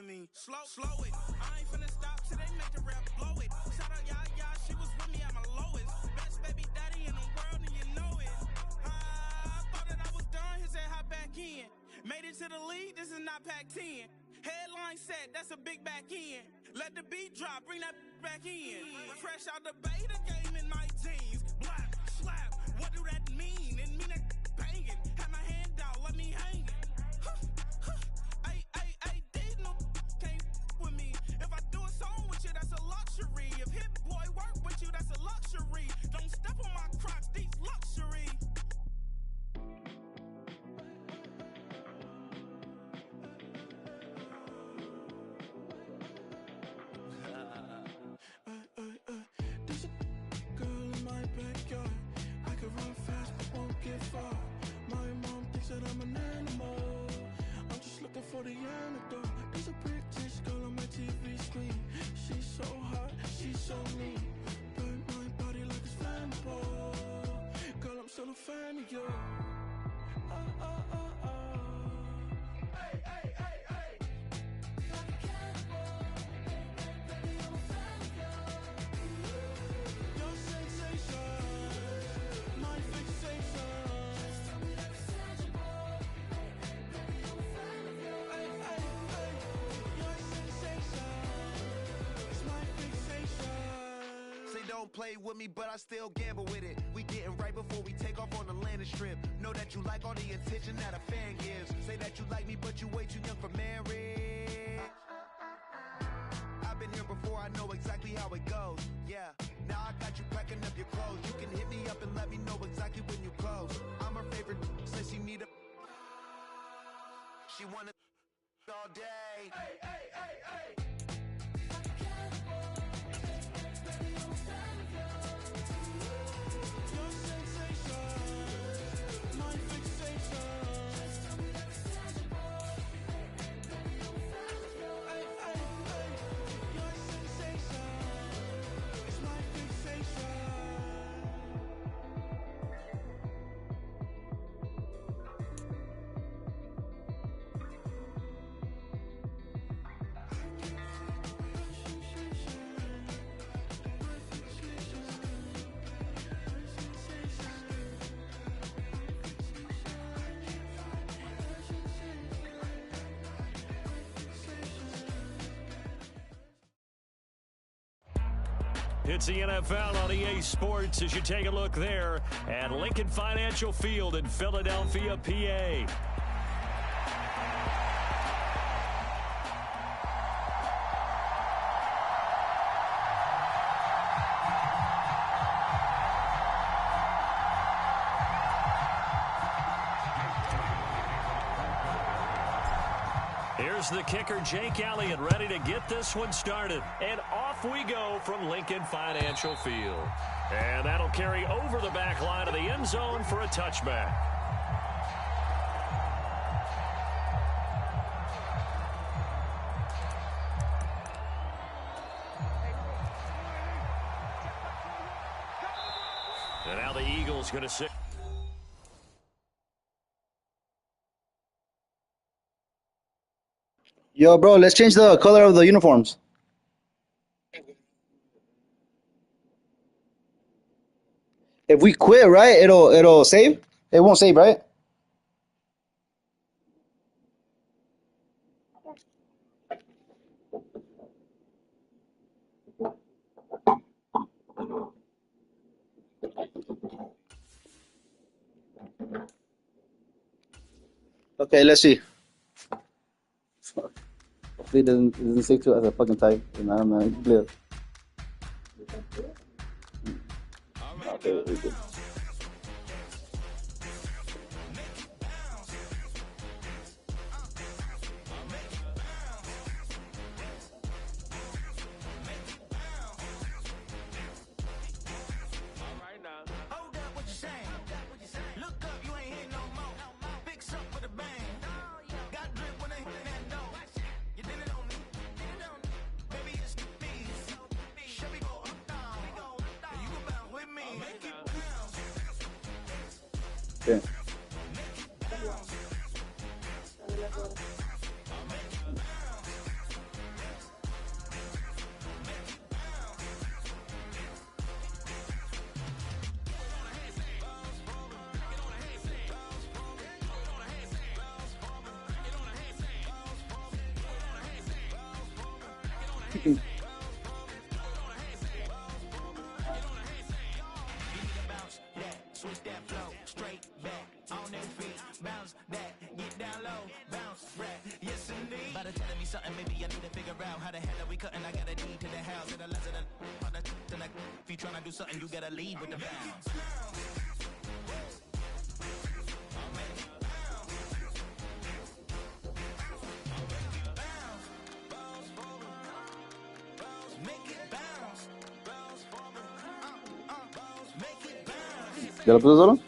with me. Slow it. I ain't finna stop till they make the rap blow it. Shout out, yeah, she was with me at my lowest. Best baby daddy in the world, and you know it. I thought that I was done, he said hop back in. Made it to the league, this is not Pac-10. Headline set, that's a big back end. Let the beat drop, bring that back in. Fresh out the beta game in my jeans. Blap, slap, what do that mean? It mean that banging. Have my hand out, let me hang it. These no can't with me. If I do a song with you, that's a luxury. If Hit Boy work with you, that's a luxury. Don't step on my Crocs, these luxury. There's a girl in my backyard. I can run fast but won't get far. My mom thinks that I'm an animal. I'm just looking for the antidote. There's a British girl on my TV screen. She's so hot, she's so mean. Burn my body like it's flammable. Girl, I'm still a fan of you. Hey, hey, hey, hey. Like a cannibal. Baby, I'm a fan of you. Your sensation, my fixation. Just tell me that it's tangible. Baby, I'm a fan of you. Hey, hey, hey. Your sensation is my fixation. Say don't play with me, but I still gamble with it. We getting right before we take off on the landing strip. Know that you like all the attention that a fan gives. Say that you like me, but you way too young for marriage. I've been here before, I know exactly how it goes. Yeah, now I got you packing up your clothes. You can hit me up and let me know exactly when you close. I'm her favorite, says she need a. She wanna all day. Hey, hey, hey, hey. Like a cannibal. Baby, I'm a fan of you. Your sensation, my fixation. Just tell me that it's tangible. Baby, I'm a fan of you. Hey, hey, hey. Your sensation is my fixation. It's the NFL on EA Sports as you take a look there at Lincoln Financial Field in Philadelphia, PA. Here's the kicker, Jake Elliott, ready to get this one started. And off we go from Lincoln Financial Field. And that'll carry over the back line of the end zone for a touchback. And now the Eagles going to sit. Yo, bro, let's change the color of the uniforms. If we quit, right, it'll save? It won't save, right? Okay, let's see. Hopefully it doesn't stick to it as a fucking type. And I'm not clear. Okay, we're good. Okay. If you tryna do something, you gotta lead with the bounce. ¿Ya lo puse solo?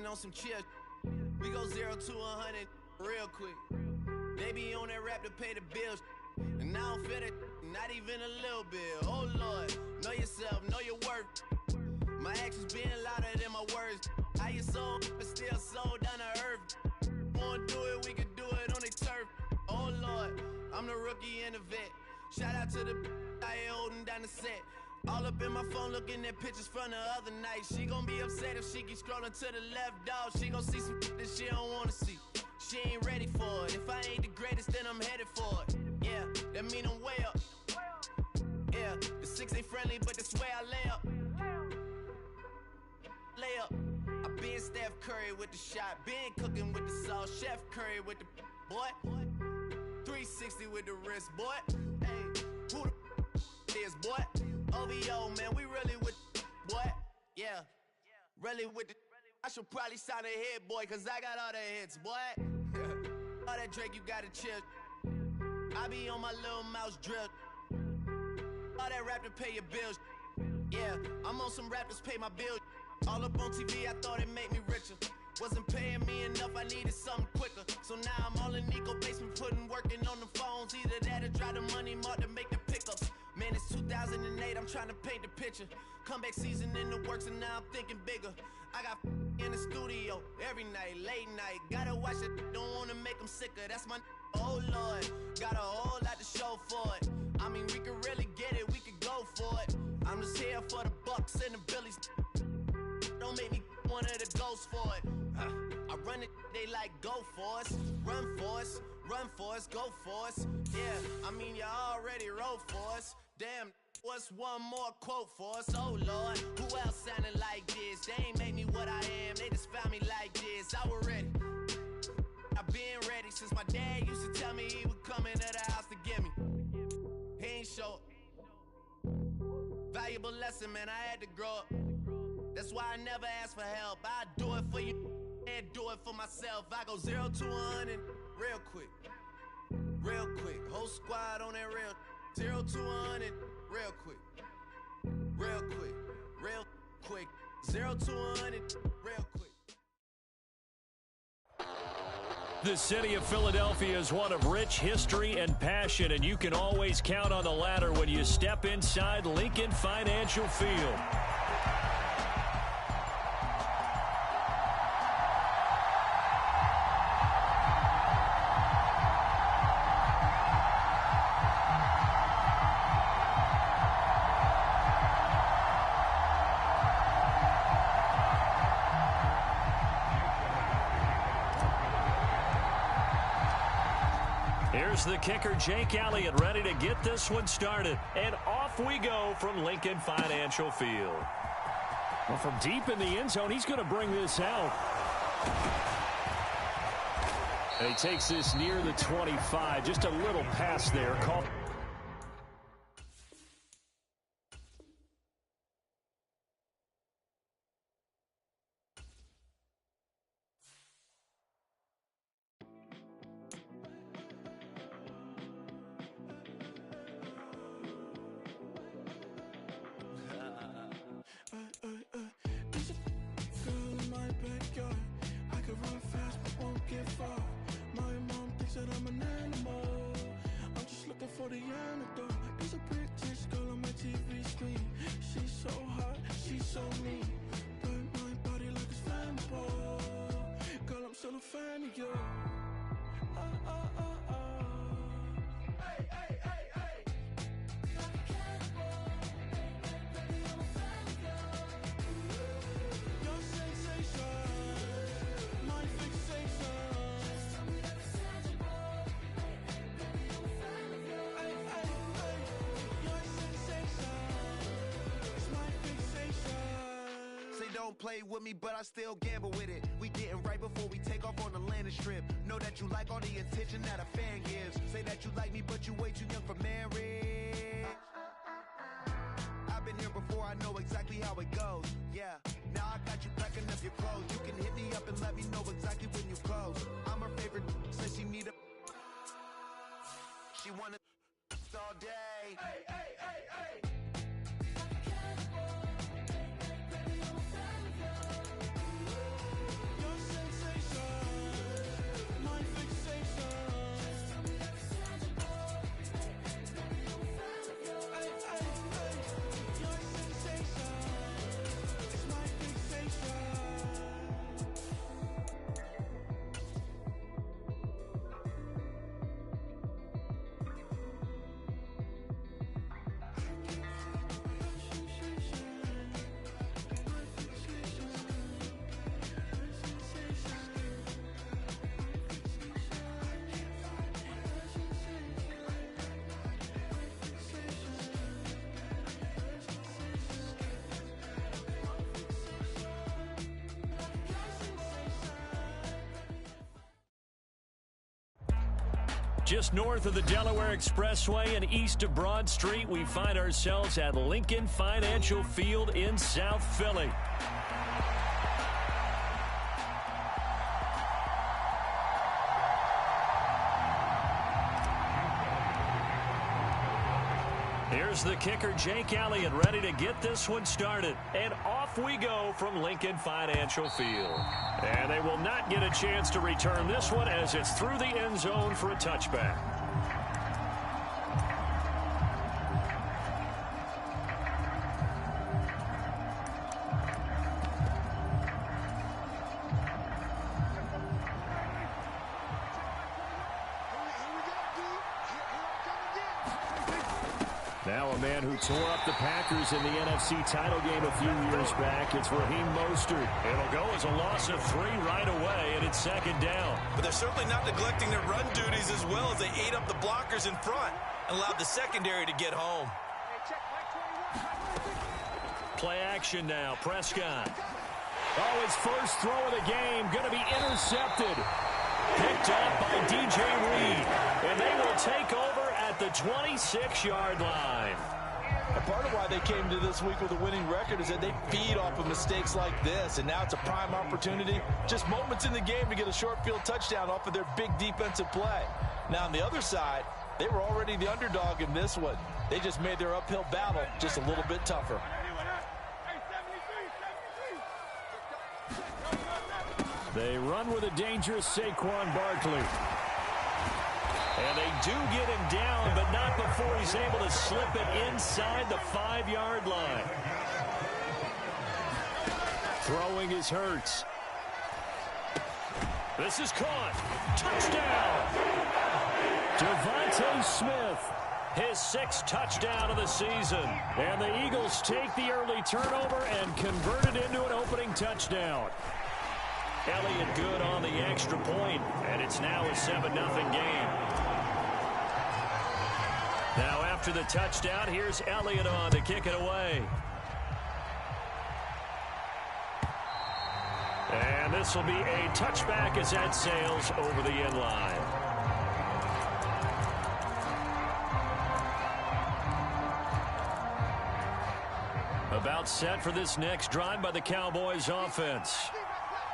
On some chill, we go 0 to 100 real quick. They be on that rap to pay the bills, and I don't feel it, not even a little bit. Oh Lord, know yourself, know your worth. My actions being louder than my words. How you sold, but still sold down to earth. Wanna do it, we can do it on the turf. Oh Lord, I'm the rookie and the vet. Shout out to the I ain't holding down the set. All up in my phone looking at pictures from the other night. She gon' be upset if she keep scrolling to the left, dog. She gon' see some that she don't wanna see. She ain't ready for it. If I ain't the greatest, then I'm headed for it. Yeah, that mean I'm way up. Yeah, the 6 ain't friendly, but that's where I lay up. Steph Curry with the shot, been cooking with the sauce. Chef Curry with the boy, 360 with the wrist, boy. Hey, who the is, boy? OVO, man, we really with boy. Yeah, really with the. I should probably sign a hit, boy, cause I got all the hits, boy. All that Drake, you gotta chill. I be on my little mouse drip. All that rap to pay your bills. Yeah, I'm on some rappers pay my bills. All up on TV, I thought it made me richer. Wasn't paying me enough, I needed something quicker. So now I'm all in Nico basement, working on the phones. Either that or drive the money mark to make the pickups. Man, it's 2008, I'm trying to paint the picture. Comeback season in the works and now I'm thinking bigger. I got in the studio every night, late night. Gotta watch it, don't wanna make them sicker. That's my oh Lord, got a whole lot to show for it. I mean, we could really get it, we could go for it. I'm just here for the Bucks and the Billies. Don't make me one of the ghosts for it. I run it, they like go for us, run for us, run for us, go for us. Yeah, I mean you already wrote for us. Damn, what's one more quote for us? Oh Lord, who else sounded like this? They ain't made me what I am, they just found me like this. I was ready, I've been ready since my dad used to tell me he would come into the house to get me. He ain't show up. Valuable lesson, man, I had to grow up. That's why I never ask for help. I do it for you and do it for myself. I go 0 to 100 real quick. Real quick. Whole squad on that real. 0 to 100 real quick. Real quick. Real quick. 0 to 100 real quick. The city of Philadelphia is one of rich history and passion, and you can always count on the latter when you step inside Lincoln Financial Field. Here's the kicker, Jake Elliott, ready to get this one started. And off we go from Lincoln Financial Field. Well, from deep in the end zone, he's going to bring this out. And he takes this near the 25. Just a little pass there. Called. Don't play with me, but I still gamble with it. We getting right before we take off on the landing strip. Know that you like all the attention that a fan gives. Say that you like me, but you way too young for marriage. I've been here before, I know exactly how it goes. Yeah, now I got you packing up your clothes. You can hit me up and let me know exactly when you close. I'm her favorite, says she need a. She wanna all day. Hey, hey, hey, hey. Just north of the Delaware Expressway and east of Broad Street, we find ourselves at Lincoln Financial Field in South Philly. Here's the kicker, Jake Elliott, ready to get this one started. And off we go from Lincoln Financial Field. And they will not get a chance to return this one as it's through the end zone for a touchback. Now a man who tore up the Packers in the NFC title game a few years back. It's Raheem Mostert. It'll go as a loss of 3 right away, and it's second down. But they're certainly not neglecting their run duties as well as they ate up the blockers in front and allowed the secondary to get home. Play action now. Prescott. Oh, his first throw of the game going to be intercepted. Picked up by DJ Reed. And they will take over at the 26-yard line. A part of why they came to this week with a winning record is that they feed off of mistakes like this, and now it's a prime opportunity, just moments in the game to get a short field touchdown off of their big defensive play. Now on the other side, they were already the underdog in this one. They just made their uphill battle just a little bit tougher. They run with a dangerous Saquon Barkley. And they do get him down, but not before he's able to slip it inside the 5-yard line. Throwing is Hurts. This is caught. Touchdown! Devontae Smith, his 6th touchdown of the season. And the Eagles take the early turnover and convert it into an opening touchdown. Elliott good on the extra point, and it's now a 7-0 game. Now after the touchdown, here's Elliott on to kick it away. And this will be a touchback as that sails over the end line. About set for this next drive by the Cowboys offense.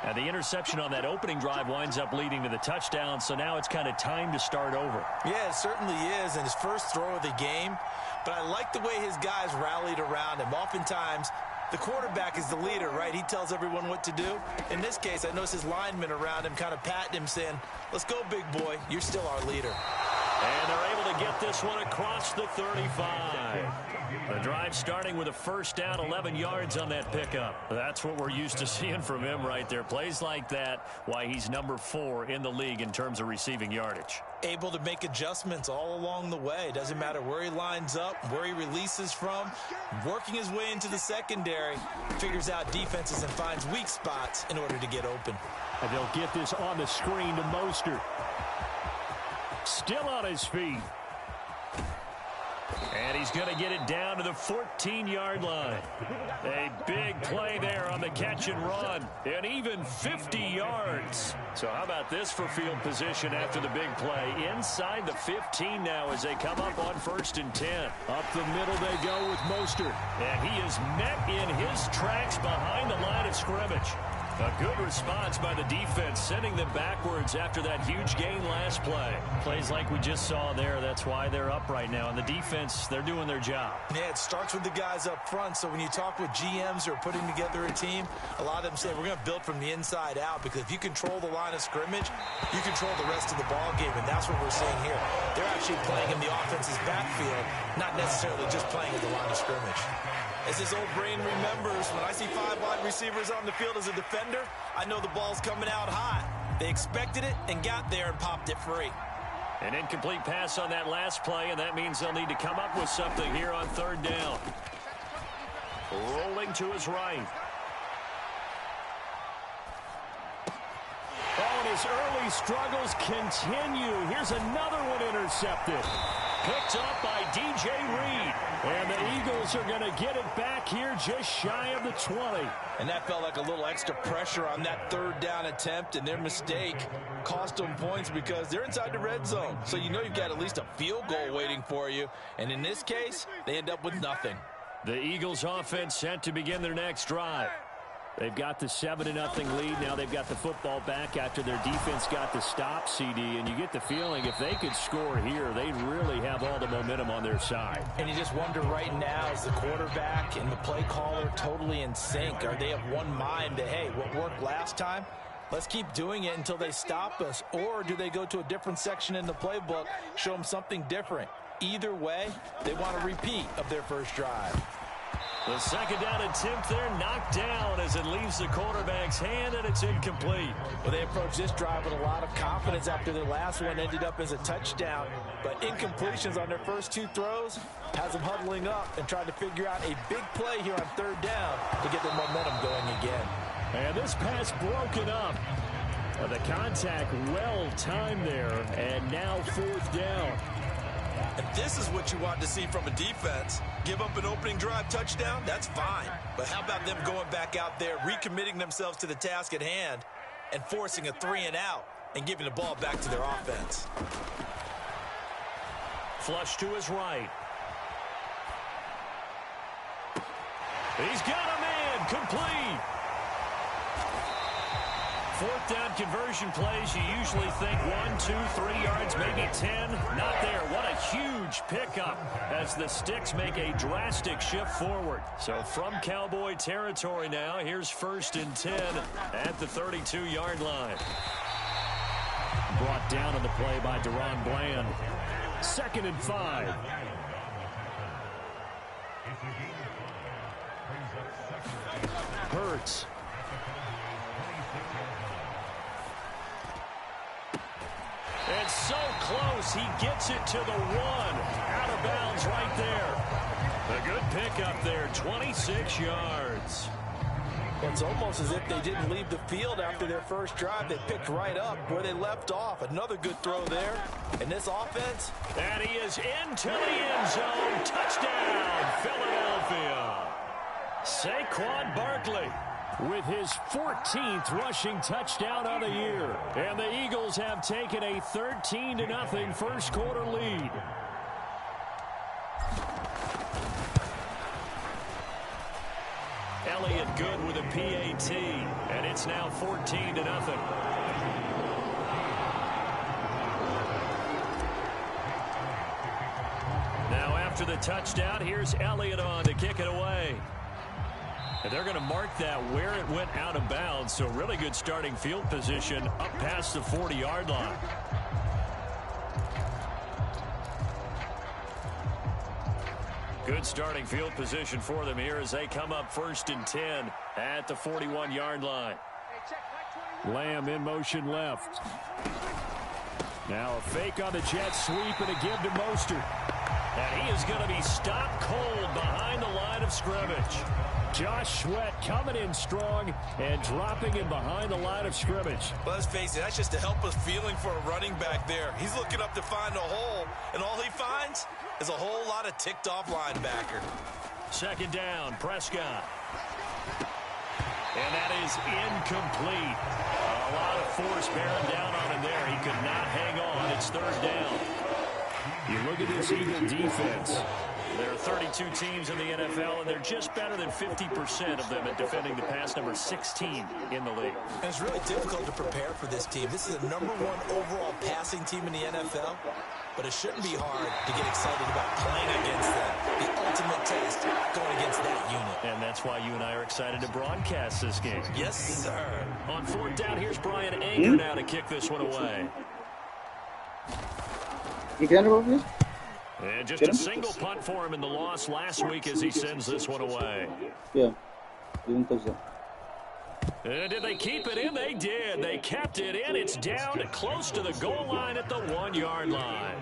And the interception on that opening drive winds up leading to the touchdown, so now it's kind of time to start over. Yeah, it certainly is, and his first throw of the game. But I like the way his guys rallied around him. Oftentimes, the quarterback is the leader, right? He tells everyone what to do. In this case, I notice his linemen around him kind of patting him, saying, let's go, big boy. You're still our leader. And they're able to get this one across the 35. The drive starting with a first down, 11 yards on that pickup. That's what we're used to seeing from him right there. Plays like that, why he's number 4 in the league in terms of receiving yardage. Able to make adjustments all along the way. Doesn't matter where he lines up, where he releases from. Working his way into the secondary, figures out defenses and finds weak spots in order to get open. And they'll get this on the screen to Mostert. Still on his feet. And he's going to get it down to the 14-yard line. A big play there on the catch and run. And even 50 yards. So how about this for field position after the big play? Inside the 15 now as they come up on 1st and 10. Up the middle they go with Mostert. And he is met in his tracks behind the line of scrimmage. A good response by the defense, sending them backwards after that huge gain last play. Plays like we just saw there, that's why they're up right now. And the defense, they're doing their job. Yeah, it starts with the guys up front. So when you talk with GMs who are putting together a team, a lot of them say we're going to build from the inside out, because if you control the line of scrimmage, you control the rest of the ball game, and that's what we're seeing here. They're actually playing in the offense's backfield, not necessarily just playing at the line of scrimmage. As his old brain remembers, when I see 5 wide receivers on the field as a defender, I know the ball's coming out hot. They expected it and got there and popped it free. An incomplete pass on that last play, and that means they'll need to come up with something here on 3rd down. Rolling to his right. Oh, and his early struggles continue. Here's another one intercepted. Picked up by DJ Reed. And the Eagles are going to get it back here just shy of the 20. And that felt like a little extra pressure on that third down attempt, and their mistake cost them points because they're inside the red zone. So you know you've got at least a field goal waiting for you. And in this case, they end up with nothing. The Eagles offense set to begin their next drive. They've got the 7-0 lead. Now they've got the football back after their defense got the stop, CD. And you get the feeling if they could score here, they'd really have all the momentum on their side. And you just wonder right now, is the quarterback and the play caller totally in sync? Are they of one mind that, hey, what worked last time? Let's keep doing it until they stop us. Or do they go to a different section in the playbook, show them something different? Either way, they want a repeat of their first drive. The second down attempt there knocked down as it leaves the quarterback's hand, and it's incomplete. Well, they approached this drive with a lot of confidence after their last one ended up as a touchdown. But incompletions on their first two throws has them huddling up and trying to figure out a big play here on third down to get their momentum going again. And this pass broken up. The contact well timed there, and now fourth down. And this is what you want to see from a defense. Give up an opening drive touchdown, that's fine. But how about them going back out there, recommitting themselves to the task at hand, and forcing a 3-and-out and giving the ball back to their offense. Flush to his right. He's got a man, complete. Fourth down conversion plays, you usually think 1, 2, 3 yards, maybe 10. Not there. What a huge pickup as the Sticks make a drastic shift forward. So from Cowboy territory now, here's 1st and 10 at the 32-yard line. Brought down on the play by Deron Bland. 2nd and 5. Hurts. It's so close, he gets it to the 1. Out of bounds right there. A good pickup there, 26 yards. It's almost as if they didn't leave the field after their first drive. They picked right up where they left off. Another good throw there. And this offense. And he is into the end zone. Touchdown, Philadelphia. Saquon Barkley with his 14th rushing touchdown of the year. And the Eagles have taken a 13-0 first quarter lead. Elliott good with a PAT, and it's now 14-0. Now after the touchdown, here's Elliott on to kick it away. And they're going to mark that where it went out of bounds. So really good starting field position up past the 40-yard line. Good starting field position for them here as they come up 1st and 10 at the 41-yard line. Lamb in motion left. Now a fake on the jet sweep and a give to Mostert. And he is going to be stopped cold behind the line of scrimmage. Josh Sweat coming in strong and dropping him behind the line of scrimmage. Well, let's face it, that's just a helpless feeling for a running back there. He's looking up to find a hole, and all he finds is a whole lot of ticked-off linebacker. 2nd down, Prescott. And that is incomplete. A lot of force bearing down on him there. He could not hang on. It's 3rd down. You look at this Eagle defense. There are 32 teams in the NFL, and they're just better than 50% of them at defending the pass, number 16 in the league. And it's really difficult to prepare for this team. This is the #1 overall passing team in the NFL, but it shouldn't be hard to get excited about playing against them. The ultimate test going against that unit. And that's why you and I are excited to broadcast this game. Yes, sir. On 4th down, here's Brian Anger now to kick this one away. You can over please? And just a single punt for him in the loss last week as he sends this one away. Yeah. Didn't touch that. Did they keep it in? They did. They kept it in. It's down close to the goal line at the 1-yard line.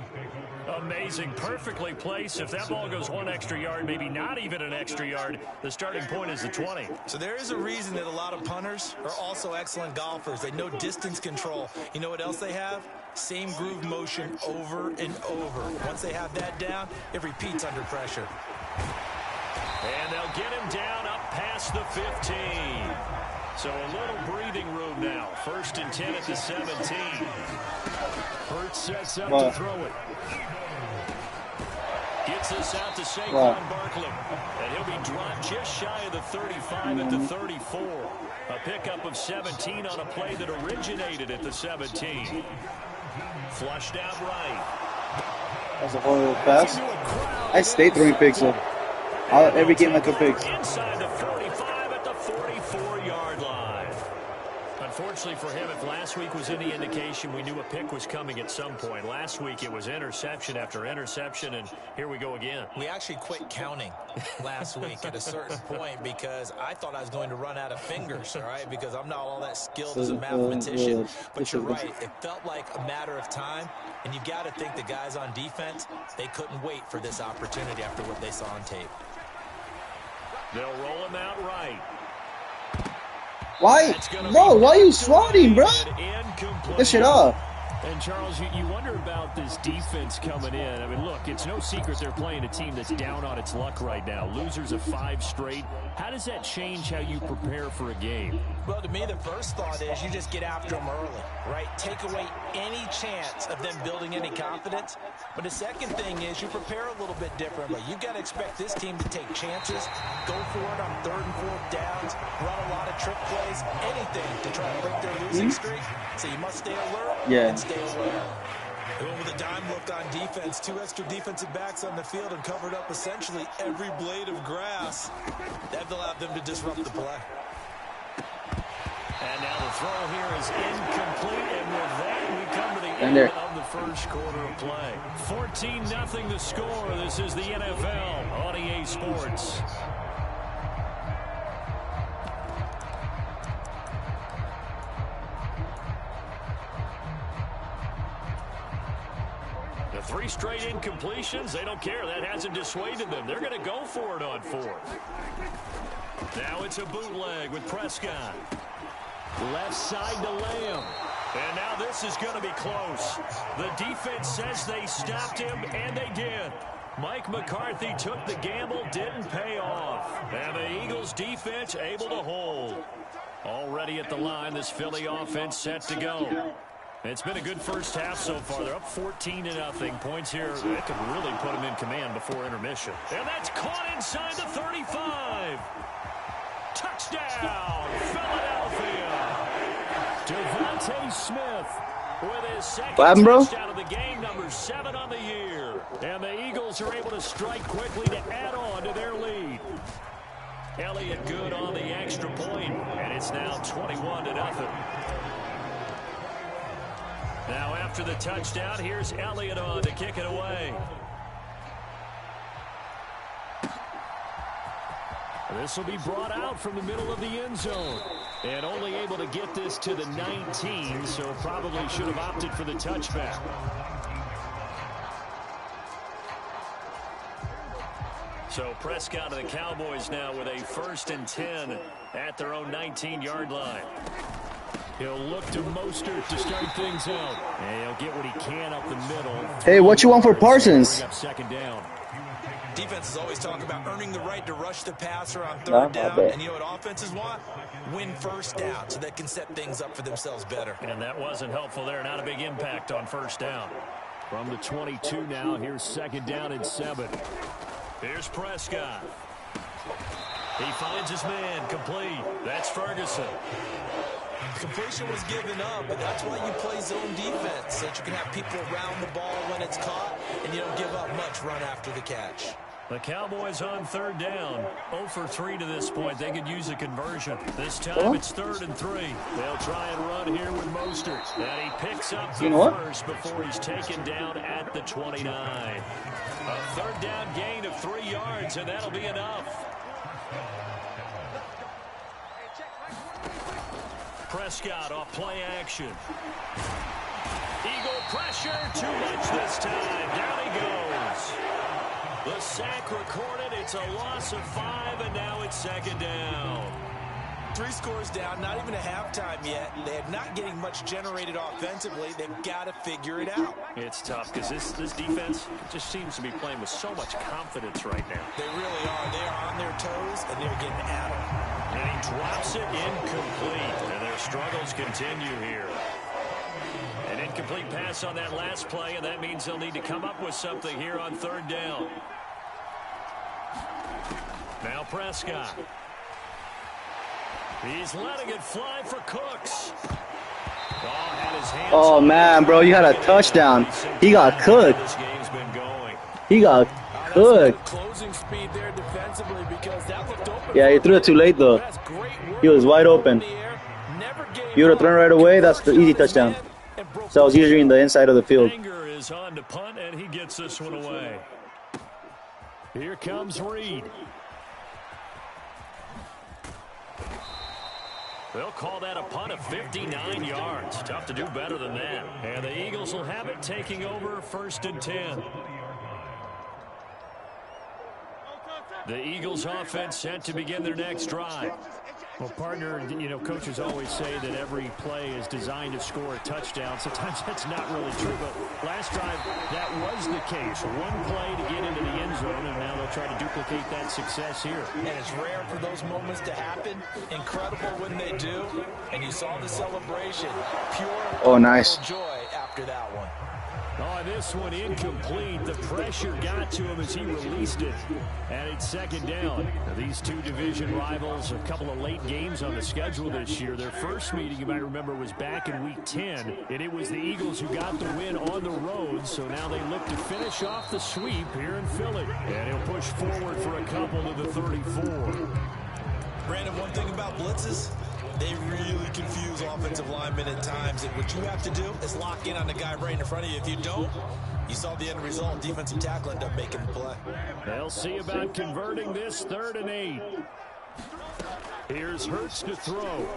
Amazing. Perfectly placed. If that ball goes 1 extra yard, maybe not even an extra yard, the starting point is the 20. So there is a reason that a lot of punters are also excellent golfers. They know distance control. You know what else they have? Same groove motion over and over. Once they have that down, it repeats under pressure. And they'll get him down up past the 15. So a little breathing room now. 1st and 10 at the 17. Hurts sets up to throw it. Gets this out to Saquon Barkley. And he'll be dropped just shy of the 35 at the 34. A pickup of 17 on a play that originated at the 17. Flushed out right. That's a horrible pass. I stay throwing picks up. Every game I can pick. Inside the 45 at the 44-yard line. Unfortunately for him, if last week was any indication, we knew a pick was coming at some point. Last week it was interception after interception, and here we go again. We actually quit counting last week at a certain point because I thought I was going to run out of fingers, all right, because I'm not all that skilled as a mathematician. But you're right. It felt like a matter of time, and you've got to think the guys on defense, they couldn't wait for this opportunity after what they saw on tape. They'll roll him out right. Why? Bro, why are you swatting, bro? This shit up. And, Charles, you wonder about this defense coming in. I mean, look, it's no secret they're playing a team that's down on its luck right now. Losers of 5 straight. How does that change how you prepare for a game? Well, to me, the first thought is you just get after them early, right? Take away any chance of them building any confidence. But the second thing is you prepare a little bit differently. You've got to expect this team to take chances, go for it on 3rd and 4th downs, run a lot of trick plays, anything to try to break their losing streak. So you must stay alert and stay aware. Going with a dime look on defense. 2 extra defensive backs on the field and covered up essentially every blade of grass. That allowed them to disrupt the play. And now the throw here is incomplete. And with that, we come to the end of the first quarter of play. 14-0 the score. This is the NFL on EA Sports. The 3 straight incompletions, they don't care. That hasn't dissuaded them. They're going to go for it on 4th. Now it's a bootleg with Prescott. Left side to Lamb. And now this is going to be close. The defense says they stopped him, and they did. Mike McCarthy took the gamble, didn't pay off. And the Eagles defense able to hold. Already at the line, this Philly offense set to go. It's been a good first half so far. They're up 14-0. Points here, that could really put them in command before intermission. And that's caught inside the 35. Touchdown, Philadelphia. Devontae Smith with his second touchdown of the game, number 7 on the year. And the Eagles are able to strike quickly to add on to their lead. Elliott good on the extra point, and it's now 21-0. Now after the touchdown, here's Elliott on to kick it away. This will be brought out from the middle of the end zone. And only able to get this to the 19, so probably should have opted for the touchback. So Prescott and the Cowboys now with a 1st and 10 at their own 19-yard line. He'll look to Mostert to start things out. And he'll get what he can up the middle. Hey, what you want for Parsons? Second down. Defenses always talk about earning the right to rush the passer on 3rd down. And you know what offenses want? Win 1st down so they can set things up for themselves better. And that wasn't helpful there. Not a big impact on 1st down. From the 22 now, here's 2nd down and 7. Here's Prescott. He finds his man, complete. That's Ferguson. Completion was given up, but that's why you play zone defense, so that you can have people around the ball when it's caught, and you don't give up much run after the catch. The Cowboys on 3rd down. 0 for 3 to this point. They could use a conversion. This time it's 3rd and 3. They'll try and run here with Mostert. And he picks up the first before he's taken down at the 29. A 3rd down gain of 3 yards, and that'll be enough. Prescott off play action. Eagle pressure, too much this time. Down he goes. The sack recorded. It's a loss of 5, and now it's 2nd down. 3 scores down, not even a halftime yet. They're not getting much generated offensively. They've got to figure it out. It's tough because this defense just seems to be playing with so much confidence right now. They really are. They are on their toes, and they're getting at them. And he drops it incomplete. And their struggles continue here. An incomplete pass on that last play, and that means they'll need to come up with something here on 3rd down. Now Prescott. He's letting it fly for Cooks. Oh, man, bro, you had a touchdown. He got cooked. He got cooked. Closing speed there defensively because that looked open. Yeah, he threw it too late, though. He was wide open. You would have thrown right away. That's the easy touchdown. So I was usually in the inside of the field. Anger is on to punt, and he gets this one away. Here comes Reed. They'll call that a punt of 59 yards. Tough to do better than that. And the Eagles will have it taking over 1st and 10. The Eagles offense set to begin their next drive. Well, partner, you know, coaches always say that every play is designed to score a touchdown. Sometimes that's not really true, but last drive, that was the case. One play to get into the end zone, and now they'll try to duplicate that success here. And it's rare for those moments to happen. Incredible when they do. And you saw the celebration. Pure nice joy after that one. Oh, this one incomplete. The pressure got to him as he released it. And it's 2nd down. Now, these two division rivals, a couple of late games on the schedule this year. Their first meeting, you might remember, was back in Week 10. And it was the Eagles who got the win on the road. So now they look to finish off the sweep here in Philly. And he'll push forward for a couple to the 34. Brandon, one thing about blitzes, they really confuse offensive linemen at times, and what you have to do is lock in on the guy right in front of you. If you don't, you saw the end result. Defensive tackle ended up making the play. They'll see about converting this 3rd and 8. Here's Hurts to throw.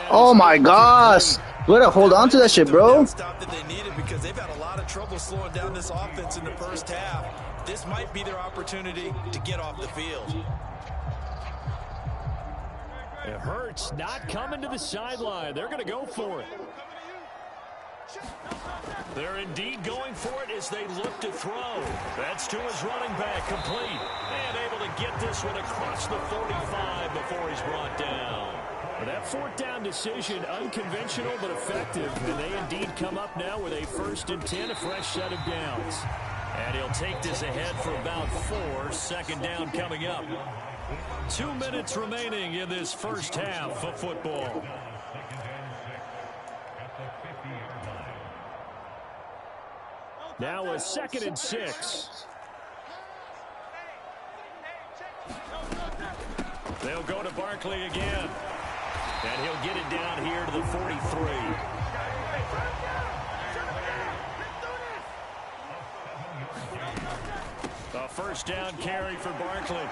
Oh my gosh. We gotta hold on to that shit, bro. Stop that they needed because they've had a lot of trouble slowing down this offense in the first half. This might be their opportunity to get off the field. It hurts not coming to the sideline. They're going to go for it. They're indeed going for it as they look to throw. That's to his running back, complete. And able to get this one across the 45 before he's brought down. Well, that 4th down decision, unconventional but effective. And they indeed come up now with a 1st and 10, a fresh set of downs. And he'll take this ahead for about 4. 2nd down coming up. 2 minutes remaining in this first half of football. Now a 2nd and 6. They'll go to Barkley again. And he'll get it down here to the 43. A 1st down carry for Barkley.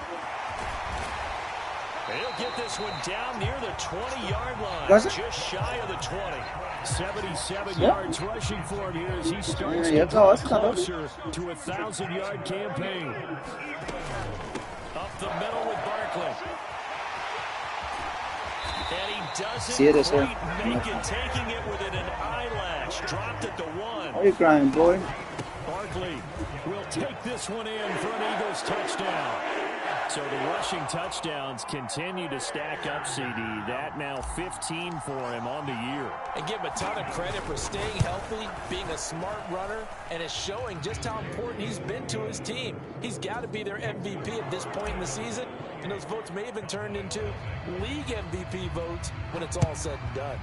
He'll get this one down near the 20-yard line, just shy of the 20. 77 yards rushing for him here as he starts to get closer to a 1,000-yard campaign. Up the middle with Barkley. And he doesn't quite make it, taking it within an eyelash. Dropped it to 1. Why are you crying, boy? Barkley will take this one in for an Eagles touchdown. So the rushing touchdowns continue to stack up, CD. That now 15 for him on the year. And give him a ton of credit for staying healthy, being a smart runner, and it's showing just how important he's been to his team. He's got to be their MVP at this point in the season, and those votes may have been turned into league MVP votes when it's all said and done.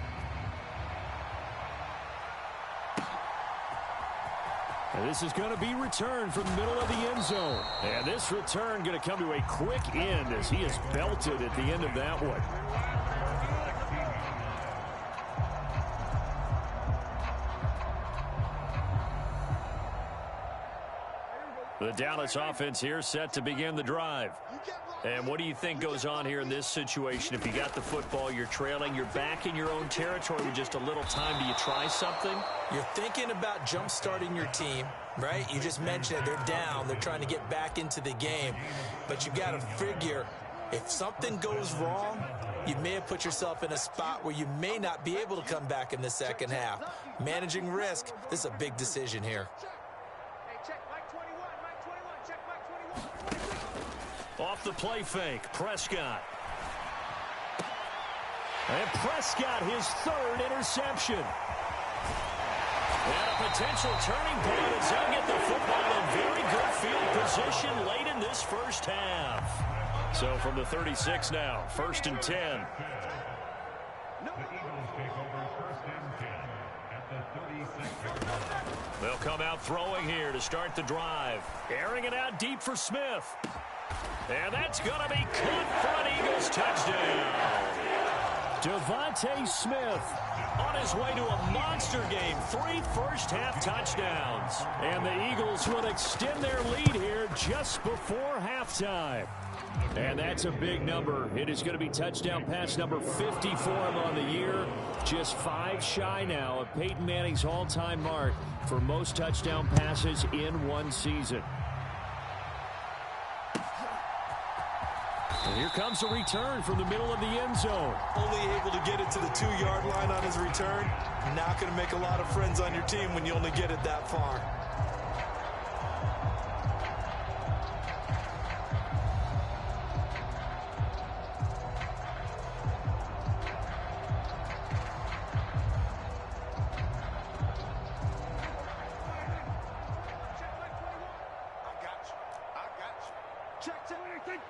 And this is going to be returned from the middle of the end zone. And this return going to come to a quick end as he is belted at the end of that one. The Dallas offense here set to begin the drive. And what do you think goes on here in this situation? If you got the football, you're trailing, you're back in your own territory with just a little time. Do you try something? You're thinking about jump-starting your team, right? You just mentioned it. They're down. They're trying to get back into the game. But you got to figure If something goes wrong, you may have put yourself in a spot where you may not be able to come back in the second half. Managing risk, this is a big decision here. Off the play fake, Prescott. And Prescott, his third interception. And a potential turning point as they'll get the football in very good field position late in this first half. So from the 36 now, 1st and 10. They'll come out throwing here to start the drive. Airing it out deep for Smith. And that's going to be caught for an Eagles touchdown. Devontae Smith on his way to a monster game. 3 first-half touchdowns. And the Eagles will extend their lead here just before halftime. And that's a big number. It is going to be touchdown pass number 50 for him on the year. Just 5 shy now of Peyton Manning's all-time mark for most touchdown passes in one season. And here comes a return from the middle of the end zone. Only able to get it to the 2-yard line on his return. Not going to make a lot of friends on your team when you only get it that far.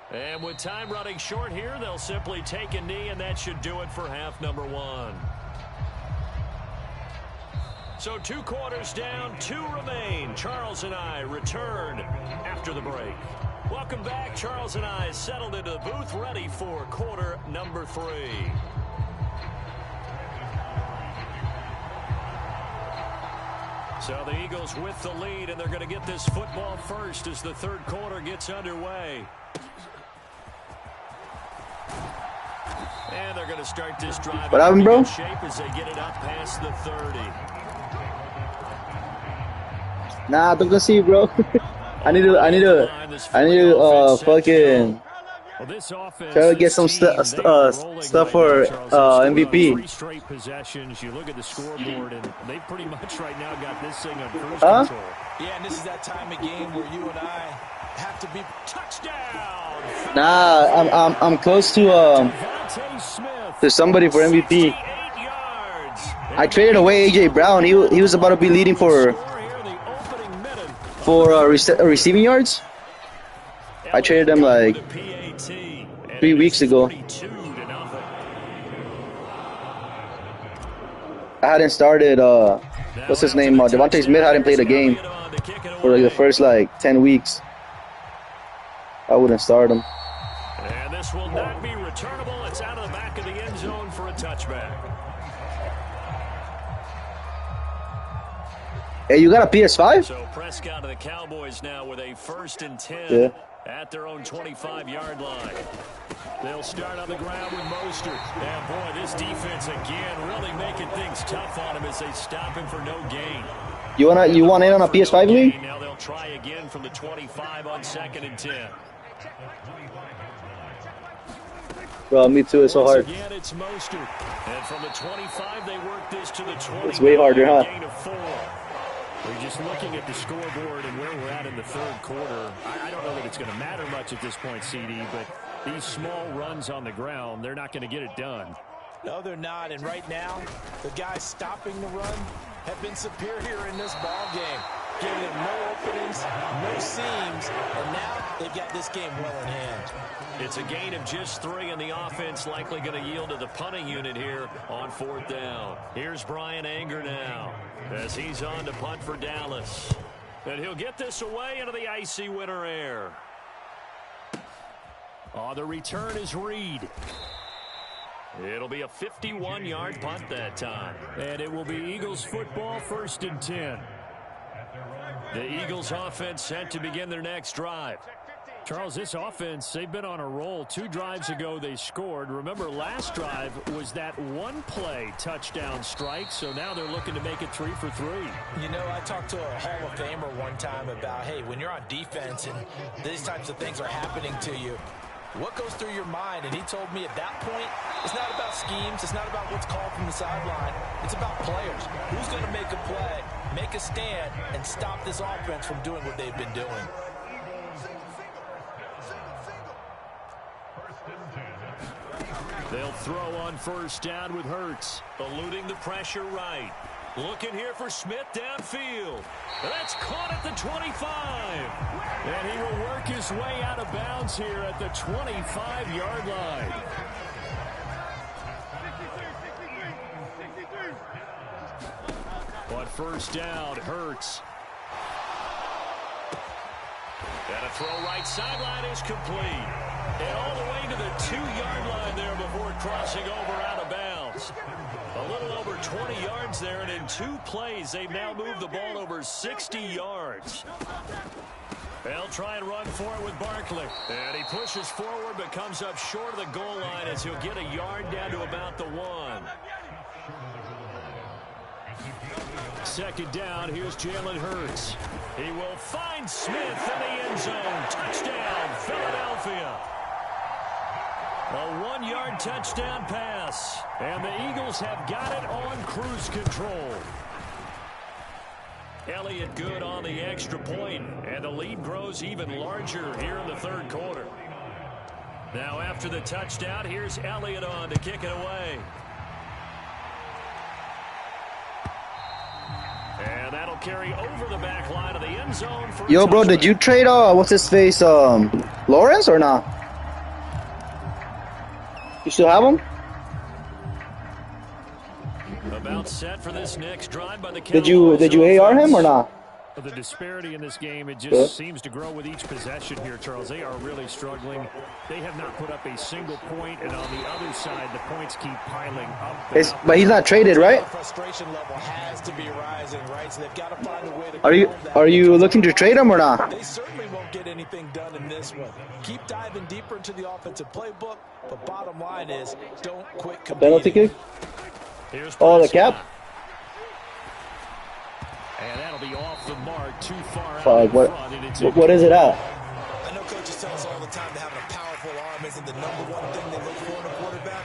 And with time running short here, they'll simply take a knee, and that should do it for half number 1. So 2 quarters down, 2 remain. Charles and I return after the break. Welcome back. Charles and I settled into the booth, ready for quarter number 3. So the Eagles with the lead, and they're going to get this football first as the 3rd quarter gets underway. And they're going to start this drive. What happened, bro? Shape as they get it up past the 30. Nah, don't go see, bro. I need to fucking try to get some stuff for MVP. 3 straight possessions. You look at the scoreboard, and they pretty much right now got this thing on cruise control. Yeah, and this is that time of game where you and I have to be Touchdown! Nah, I'm close to somebody for MVP. I traded away AJ Brown. He was about to be leading for receiving yards. I traded him like 3 weeks ago. I hadn't started. What's his name? Devontae Smith hadn't played a game for like the first 10 weeks. I wouldn't start him. And this will not be returnable. It's out of the back of the end zone for a touchback. Hey, you got a PS5? So Prescott of the Cowboys now with a 1st and 10 at their own 25-yard line. They'll start on the ground with Mostert. And boy, this defense again really making things tough on him as they stop him for no gain. You want in on a PS5 league? Now they'll try again from the 25 on 2nd and 10. Bro, me too. It's so hard. Again, it's Mostert. And from the 25, they work this to the 20. It's way harder, huh? Gain of 4. We're just looking at the scoreboard and where we're at in the 3rd quarter. I don't know that it's going to matter much at this point, CD, but these small runs on the ground, they're not going to get it done. No, they're not. And right now, the guys stopping the run have been superior in this ball game, giving them no openings, no seams, and now they've got this game well in hand. It's a gain of just 3, and the offense likely going to yield to the punting unit here on 4th down. Here's Brian Anger now as he's on to punt for Dallas. And he'll get this away into the icy winter air. Oh, the return is Reed. It'll be a 51-yard punt that time. And it will be Eagles football, 1st and 10. The Eagles offense set to begin their next drive. Charles, this offense, they've been on a roll. 2 drives ago, they scored. Remember, last drive was that 1-play touchdown strike, so now they're looking to make it 3 for 3. You know, I talked to a Hall of Famer one time about, hey, when you're on defense and these types of things are happening to you, What goes through your mind? And he told me at that point, it's not about schemes. It's not about what's called from the sideline. It's about players. Who's going to make a play, make a stand, and stop this offense from doing what they've been doing. They'll throw on first down with Hurts, eluding the pressure right. Looking here for Smith downfield. That's caught at the 25. And he will work his way out of bounds here at the 25-yard line. On first down, Hurts. And a throw right sideline is complete. And all the way to the 2-yard line there before crossing over out of bounds. A little over 20 yards there, and in 2 plays, they've now moved the ball over 60 yards. They'll try and run for it with Barkley. And he pushes forward, but comes up short of the goal line as he'll get a yard down to about the 1. Second down, here's Jalen Hurts. He will find Smith in the end zone. Touchdown, Philadelphia. A 1-yard touchdown pass. And the Eagles have got it on cruise control. Elliott good on the extra point, and the lead grows even larger here in the third quarter. Now after the touchdown, here's Elliott on to kick it away. And that'll carry over the back line of the end zone. For yo, bro, did you trade, what's his face, Lawrence or not? You still have him? About set for this next drive by the Did you AR him or not? The disparity in this game, it just seems to grow with each possession here, Charles. They are really struggling. They have not put up a single point, and on the other side, the points keep piling up. But he's not traded, right? The frustration level has to be rising, right? So they've got to find a way to Are you looking to trade him or not? They certainly won't get anything done in this one. Keep diving deeper into the offensive playbook, but bottom line is don't quit competing. Penalty kick? Oh, the cap? And that'll be off the mark, too far out Fuck, what is it at? I know coaches tell us all the time that having a powerful arm isn't the #1 thing they look for in a quarterback.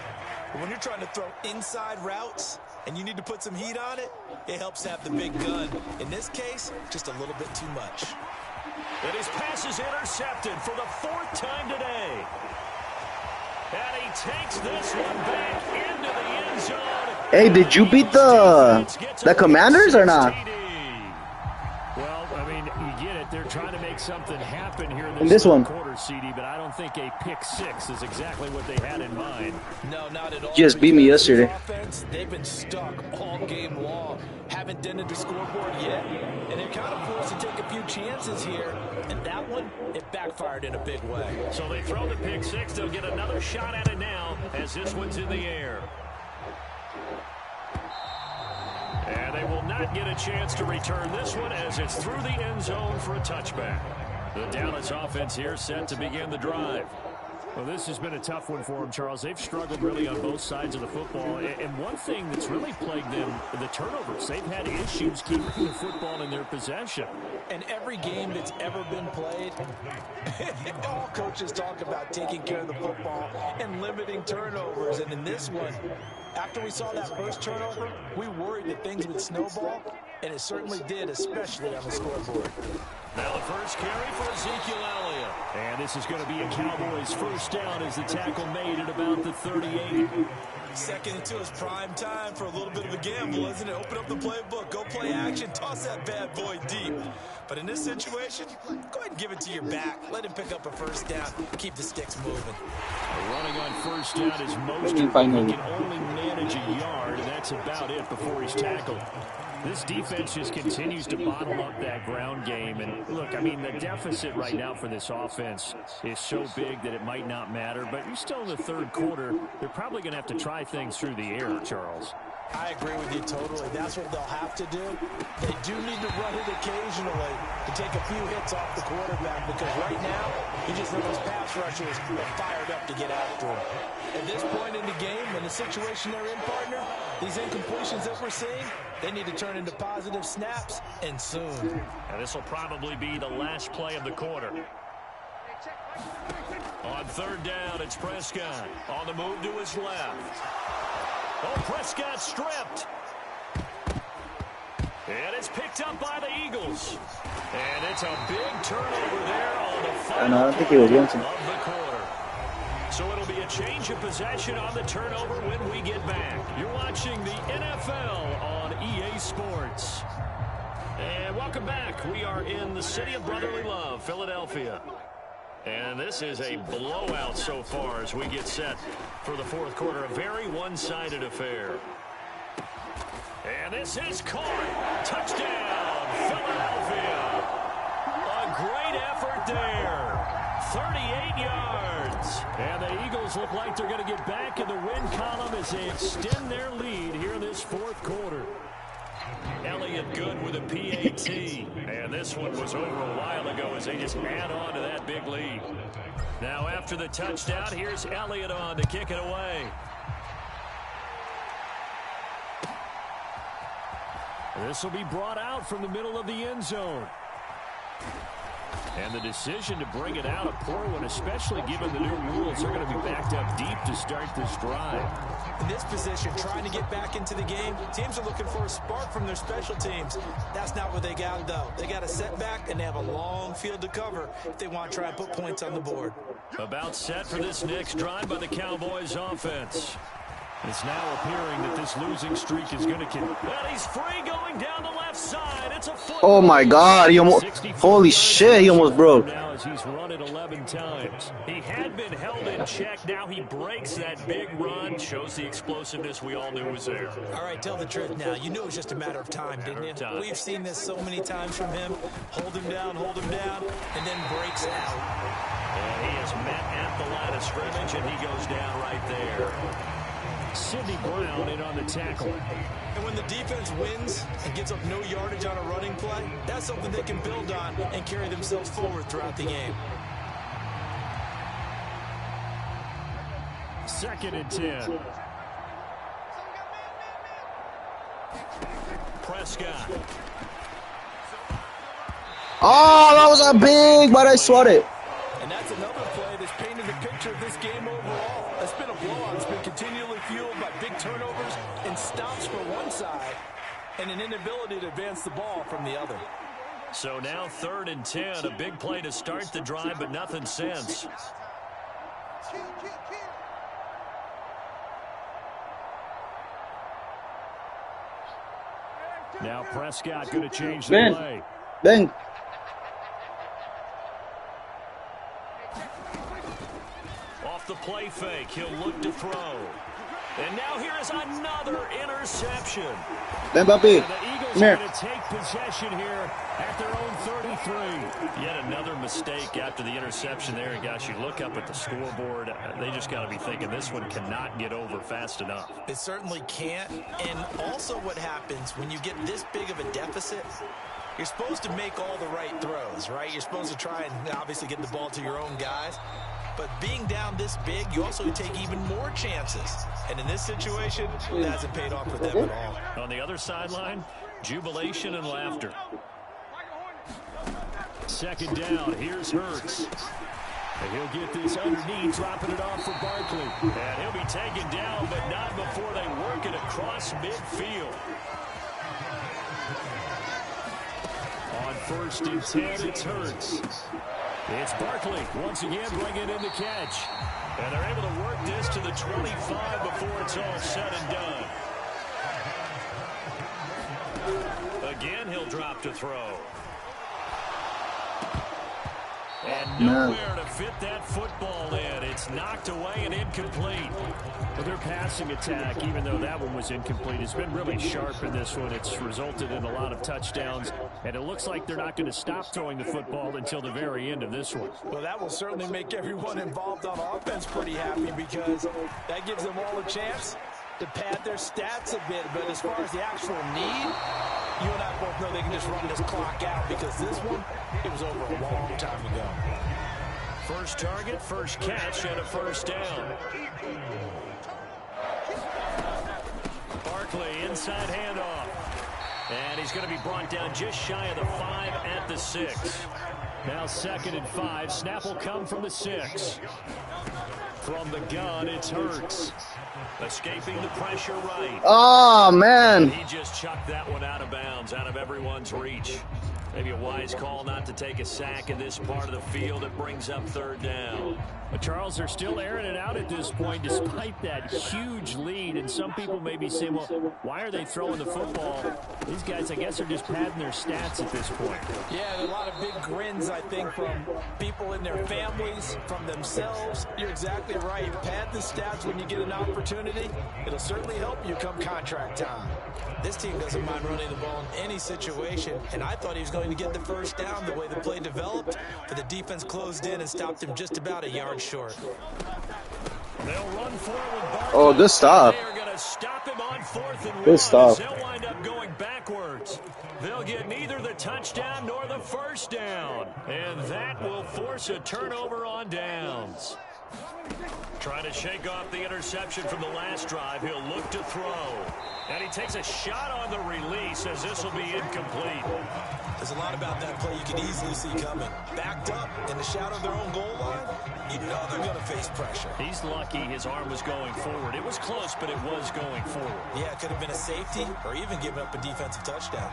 But when you're trying to throw inside routes and you need to put some heat on it, it helps to have the big gun. In this case, just a little bit too much. And his pass is intercepted for the 4th time today. And he takes this one back into the end zone. Hey, did you beat the Commanders or not? Well, I mean, you get it. They're trying to make something happen here in this one. Quarter, CD, but I don't think a pick 6 is exactly what they had in mind. No, not at all. Just beat me yesterday. Offense, they've been stuck all game long. Haven't dented the scoreboard yet. And they're kind of forced to take a few chances here. And that one, it backfired in a big way. So they throw the pick 6. They'll get another shot at it now as this one's in the air. And they will not get a chance to return this one as it's through the end zone for a touchback. The Dallas offense here set to begin the drive. Well, this has been a tough one for them, Charles. They've struggled really on both sides of the football. And one thing that's really plagued them, the turnovers. They've had issues keeping the football in their possession. And every game that's ever been played, all coaches talk about taking care of the football and limiting turnovers. And in this one, after we saw that first turnover, we worried that things would snowball, and it certainly did, especially on the scoreboard. Now the first carry for Ezekiel Elliott. And this is going to be a Cowboys first down as the tackle made at about the 38. Second and 2 is prime time for a little bit of a gamble, isn't it? Open up the playbook, go play action, toss that bad boy deep. But in this situation, go ahead and give it to your back. Let him pick up a first down. Keep the sticks moving. Running on first down is most he can only manage a yard, and that's about it before he's tackled. This defense just continues to bottle up that ground game. And look, I mean, the deficit right now for this offense is so big that it might not matter. But you're still in the third quarter. They're probably going to have to try things through the air, Charles. I agree with you totally. That's what they'll have to do. They do need to run it occasionally to take a few hits off the quarterback, because right now, you just know those pass rushers are fired up to get after him. At this point in the game, in the situation they're in, partner, these incompletions that we're seeing, they need to turn into positive snaps, and soon. And this will probably be the last play of the quarter. On third down, it's Prescott. On the move to his left. Oh, Prescott stripped. And it's picked up by the Eagles. And it's a big turnover there on the final play of the quarter. So it'll be a change of possession on the turnover when we get back. You're watching the NFL on EA Sports. And welcome back. We are in the city of brotherly love, Philadelphia. And this is a blowout so far as we get set for the fourth quarter. A very one-sided affair. And this is caught. Touchdown, Philadelphia. A great effort there. 38 yards. And the Eagles look like they're going to get back in the win column as they extend their lead here in this fourth quarter. Elliott good with a PAT. And this one was over a while ago as they just add on to that big lead. Now after the touchdown, here's Elliott on to kick it away. This will be brought out from the middle of the end zone. And the decision to bring it out, a poor one, especially given the new rules. They're going to be backed up deep to start this drive. In this position, trying to get back into the game, teams are looking for a spark from their special teams. That's not what they got, though. They got a setback, and they have a long field to cover if they want to try and put points on the board. About set for this next drive by the Cowboys offense. It's now appearing that this losing streak is going to continue. Well, he's free going down the left side. It's a foot. Oh my God! He almost, holy shit! He almost broke. Now as he's run it 11 times. He had been held in check. Now he breaks that big run. Shows the explosiveness we all knew was there. All right, tell the truth now. You knew it was just a matter of time, didn't you? We've seen this so many times from him. Hold him down, and then breaks out. And he is met at the line of scrimmage, and he goes down right there. Sidney Brown in on the tackle. And when the defense wins and gets up no yardage on a running play, that's something they can build on and carry themselves forward throughout the game. 2nd and 10. Prescott. Oh, that was a big, but I swatted it. And that's another play that's painted the picture of this game overall. It's been a blowout. It's been continually fueled by big turnovers and stops for one side and an inability to advance the ball from the other. So now 3rd and 10. A big play to start the drive, but nothing since. Now Prescott going to change the play. Ben. Off the play fake, he'll look to throw. And now here is another interception. Ben Papi. And the Eagles are going to take possession here at their own 33. Yet another mistake after the interception there. And gosh, you look up at the scoreboard, they just got to be thinking this one cannot get over fast enough. It certainly can't. And also what happens when you get this big of a deficit, you're supposed to make all the right throws, right? You're supposed to try and obviously get the ball to your own guys. But being down this big, you also take even more chances. And in this situation, it hasn't paid off for them at all. On the other sideline, jubilation and laughter. 2nd down, here's Hurts. And he'll get this underneath, dropping it off for Barkley. And he'll be taken down, but not before they work it across midfield. On 1st and 10, it's Hurts. It's Barkley once again bringing in the catch. And they're able to work this to the 25 before it's all said and done. Again, he'll drop to throw. And nowhere to fit that football in. It's knocked away and incomplete. Well, their passing attack, even though that one was incomplete, has been really sharp in this one. It's resulted in a lot of touchdowns, and it looks like they're not going to stop throwing the football until the very end of this one. Well, that will certainly make everyone involved on offense pretty happy because that gives them all a chance to pad their stats a bit. But as far as the actual need, you and I both know they can just run this clock out because this one, it was over a long time ago. First target, first catch, and a first down. Barkley, inside handoff. And he's going to be brought down just shy of the 5 at the 6. Now 2nd and 5. Snap will come from the 6. From the gun, it's Hurts. Escaping the pressure right. Oh, man. He just chucked that one out of bounds, out of everyone's reach. Maybe a wise call not to take a sack in this part of the field. It brings up 3rd down. But Charles, they're still airing it out at this point despite that huge lead. And some people may be saying, well, why are they throwing the football? These guys, I guess, are just padding their stats at this point. Yeah, a lot of big grins, I think, from people in their families, from themselves. You're exactly right. Pad the stats when you get an opportunity. It'll certainly help you come contract time. This team doesn't mind running the ball in any situation, and I thought he was going to get the 1st down the way the play developed, but the defense closed in and stopped him just about a yard short. They'll run forward. Oh, good stop. They're going to stop him on 4th and 1. Good stop. They'll wind up going backwards. They'll get neither the touchdown nor the 1st down, and that will force a turnover on downs. Trying to shake off the interception from the last drive. He'll look to throw. And he takes a shot on the release as this will be incomplete. There's a lot about that play you can easily see coming. Backed up in the shadow of their own goal line, you know they're going to face pressure. He's lucky his arm was going forward. It was close, but it was going forward. Yeah, it could have been a safety or even given up a defensive touchdown.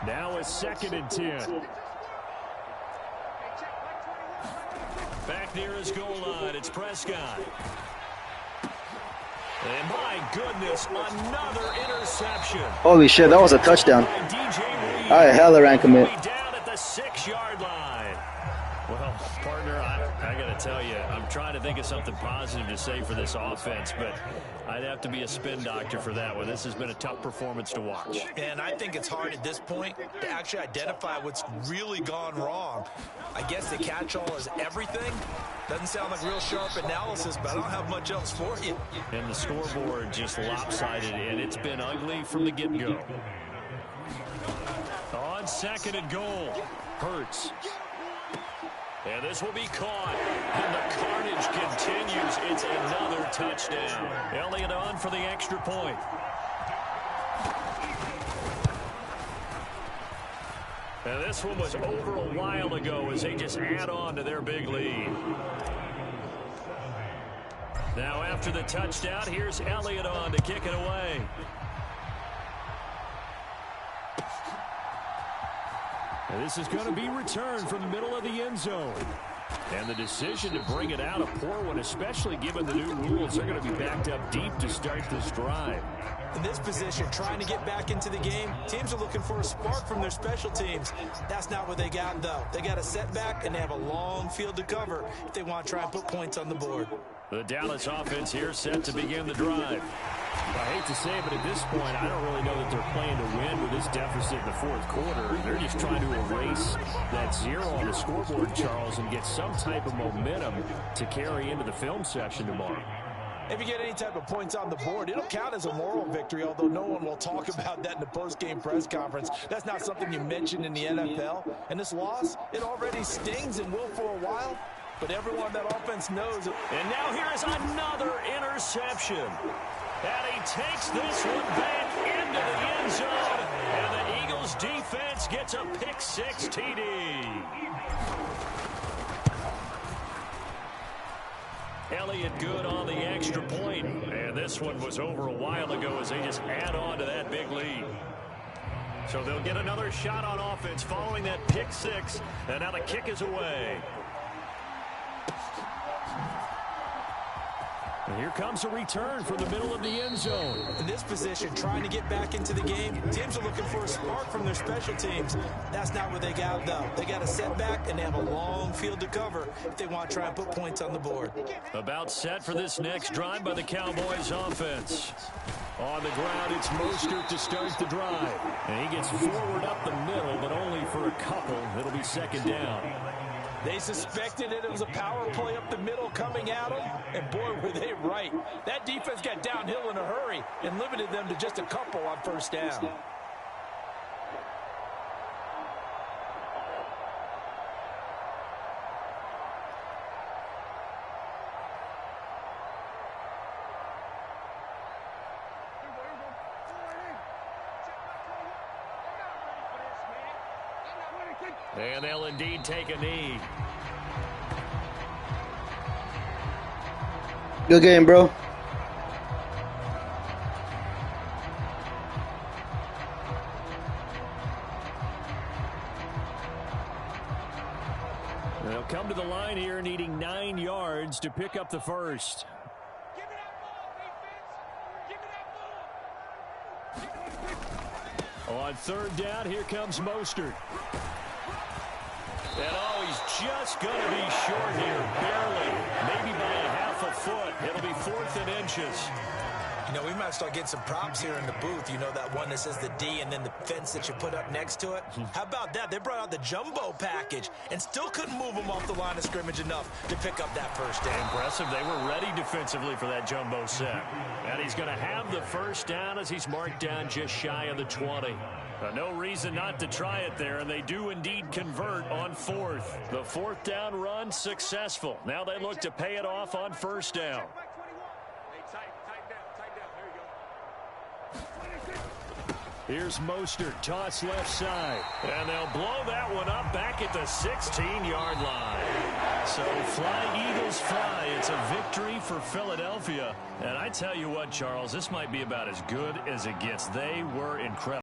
Now a 2nd and 10. Back near his goal line, it's Prescott. And my goodness, another interception. Holy shit, that was a touchdown. I hella ran commit. Down at the 6-yard line. Well, partner, I got to tell you, I'm trying to think of something positive to say for this offense, but I'd have to be a spin doctor for that one. This has been a tough performance to watch. And I think it's hard at this point to actually identify what's really gone wrong. I guess the catch-all is everything. Doesn't sound like real sharp analysis, but I don't have much else for you. And the scoreboard just lopsided, and it's been ugly from the get-go. On 2nd and goal, Hurts. And this will be caught. And the carnage continues. It's another touchdown. Elliott on for the extra point. And this one was over a while ago as they just add on to their big lead. Now after the touchdown, here's Elliott on to kick it away. And this is going to be returned from the middle of the end zone. And the decision to bring it out, a poor one, especially given the new rules. They're going to be backed up deep to start this drive. In this position, trying to get back into the game, teams are looking for a spark from their special teams. That's not what they got, though. They got a setback, and they have a long field to cover if they want to try and put points on the board. The Dallas offense here set to begin the drive. I hate to say it, but at this point, I don't really know that they're playing to win with this deficit in the 4th quarter. They're just trying to erase that 0 on the scoreboard, Charles, and get some type of momentum to carry into the film session tomorrow. If you get any type of points on the board, it'll count as a moral victory, although no one will talk about that in the post-game press conference. That's not something you mention in the NFL. And this loss, it already stings and will for a while. But everyone that offense knows it. And now here is another interception. And he takes this one back into the end zone. And the Eagles defense gets a pick-6 TD. Elliott good on the extra point. And this one was over a while ago as they just add on to that big lead. So they'll get another shot on offense following that pick-6. And now the kick is away. And here comes a return from the middle of the end zone. In this position, trying to get back into the game, teams are looking for a spark from their special teams. That's not what they got, though. They got a setback, and they have a long field to cover if they want to try and put points on the board. About set for this next drive by the Cowboys offense. On the ground, it's Mostert to start the drive. And he gets forward up the middle, but only for a couple. It'll be 2nd down. They suspected it was a power play up the middle coming at them, and boy, were they right. That defense got downhill in a hurry and limited them to just a couple on 1st down. And they'll indeed take a knee. Good game, bro. They'll come to the line here needing 9 yards to pick up the first. Give me that ball, defense. Give me that ball. On third down, here comes Mostert. And he's just going to be short here, barely, maybe by a half a foot. It'll be 4th and inches. You know, we might start getting some props here in the booth. You know, that one that says the D and then the fence that you put up next to it? How about that? They brought out the jumbo package and still couldn't move them off the line of scrimmage enough to pick up that first down. Impressive. They were ready defensively for that jumbo set. And he's going to have the first down as he's marked down just shy of the 20. No reason not to try it there, and they do indeed convert on 4th. The 4th down run successful. Now they look to pay it off on first down. Here's Mostert, toss left side. And they'll blow that one up back at the 16-yard line. So fly, Eagles, fly. It's a victory for Philadelphia. And I tell you what, Charles, this might be about as good as it gets. They were incredible.